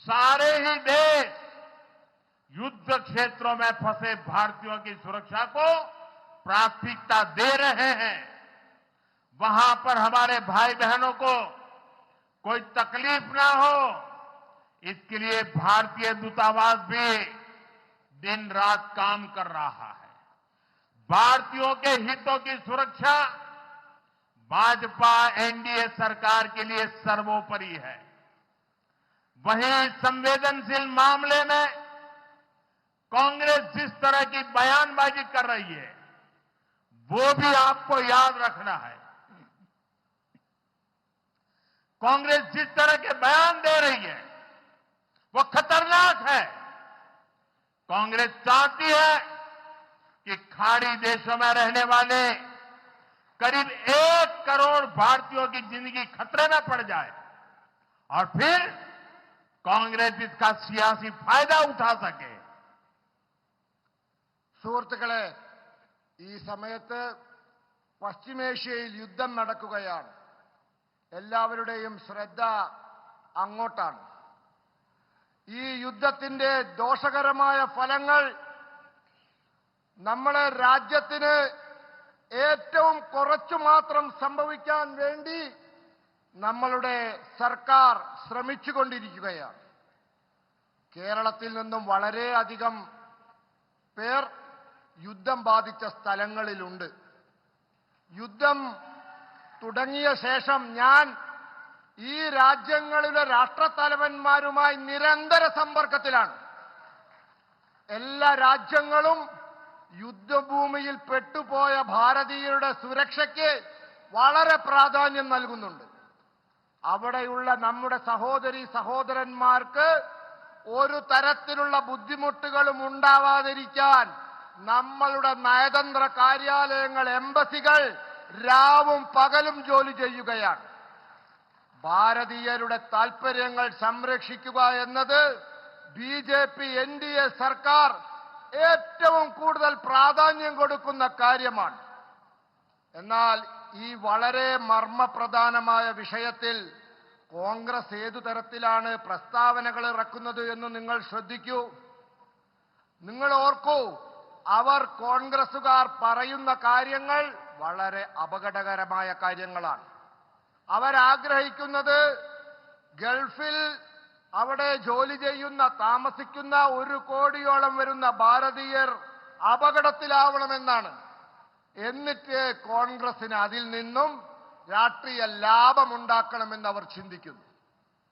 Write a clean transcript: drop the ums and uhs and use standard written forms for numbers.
सारे ही देश युद्ध क्षेत्रों में फंसे भारतीयों की सुरक्षा को प्राथमिकता दे रहे हैं। वहां पर हमारे भाई बहनों को कोई तकलीफ ना हो, इसके लिए भारतीय दूतावास भी दिन रात काम कर रहा है। भारतीयों के हितों की सुरक्षा भाजपा एनडीए सरकार के लिए सर्वोपरि है। वहीं संवेदनशील मामले में कांग्रेस जिस तरह की बयानबाजी कर रही है, वो भी आपको याद रखना है। कांग्रेस जिस तरह के बयान दे रही है वो खतरनाक है। कांग्रेस चाहती है कि खाड़ी देशों में रहने वाले करीब 1 करोड़ भारतीयों की जिंदगी खतरे में पड़ जाए और फिर कांग्रेस इसका सियासी फायदा उठा सके। സുഹൃത്തുക്കളെ, ഈ സമയത്ത് പശ്ചിമേഷ്യയിൽ യുദ്ധം നടക്കുകയാണ്. എല്ലാവരുടെയും ശ്രദ്ധ അങ്ങോട്ടാണ്. ഈ യുദ്ധത്തിന്റെ ദോഷകരമായ ഫലങ്ങൾ നമ്മുടെ രാജ്യത്തിന് ഏറ്റവും കുറച്ചു മാത്രം സംഭവിക്കാൻ വേണ്ടി നമ്മളുടെ സർക്കാർ ശ്രമിച്ചുകൊണ്ടിരിക്കുകയാണ്. കേരളത്തിൽ നിന്നും വളരെയധികം പേർ യുദ്ധം ബാധിച്ച സ്ഥലങ്ങളിലുണ്ട്. യുദ്ധം തുടങ്ങിയ ശേഷം ഞാൻ ഈ രാജ്യങ്ങളിലെ രാഷ്ട്രത്തലവന്മാരുമായി നിരന്തര സമ്പർക്കത്തിലാണ്. എല്ലാ രാജ്യങ്ങളും യുദ്ധഭൂമിയിൽ പെട്ടുപോയ ഭാരതീയരുടെ സുരക്ഷയ്ക്ക് വളരെ പ്രാധാന്യം നൽകുന്നുണ്ട്. അവിടെയുള്ള നമ്മുടെ സഹോദരീ സഹോദരന്മാർക്ക് ഒരു തരത്തിലുള്ള ബുദ്ധിമുട്ടുകളും ഉണ്ടാവാതിരിക്കാൻ നമ്മളുടെ നയതന്ത്ര കാര്യാലയങ്ങൾ, എംബസികൾ രാവും പകലും ജോലി ചെയ്യുകയാണ്. ഭാരതീയരുടെ താൽപര്യങ്ങൾ സംരക്ഷിക്കുക എന്നത് ബിജെപി എൻഡിഎ സർക്കാർ ഏറ്റവും കൂടുതൽ പ്രാധാന്യം കൊടുക്കുന്ന കാര്യമാണ്. എന്നാൽ ഈ വളരെ മർമ്മപ്രധാനമായ വിഷയത്തിൽ കോൺഗ്രസ് ഏതു തരത്തിലാണ് പ്രസ്താവനകൾ ഇറക്കുന്നത് എന്ന് നിങ്ങൾ ശ്രദ്ധിക്കൂ. നിങ്ങൾ ഓർക്കൂ, അവർ കോൺഗ്രസുകാർ പറയുന്ന കാര്യങ്ങൾ വളരെ അപകടകരമായ കാര്യങ്ങളാണ്. അവരാഗ്രഹിക്കുന്നത് ഗൾഫിൽ അവിടെ ജോലി ചെയ്യുന്ന, താമസിക്കുന്ന 1 കോടിയോളം വരുന്ന ഭാരതീയർ അപകടത്തിലാവണമെന്നാണ്. എന്നിട്ട് കോൺഗ്രസിന് അതിൽ നിന്നും രാഷ്ട്രീയ ലാഭമുണ്ടാക്കണമെന്ന് അവർ ചിന്തിക്കുന്നു.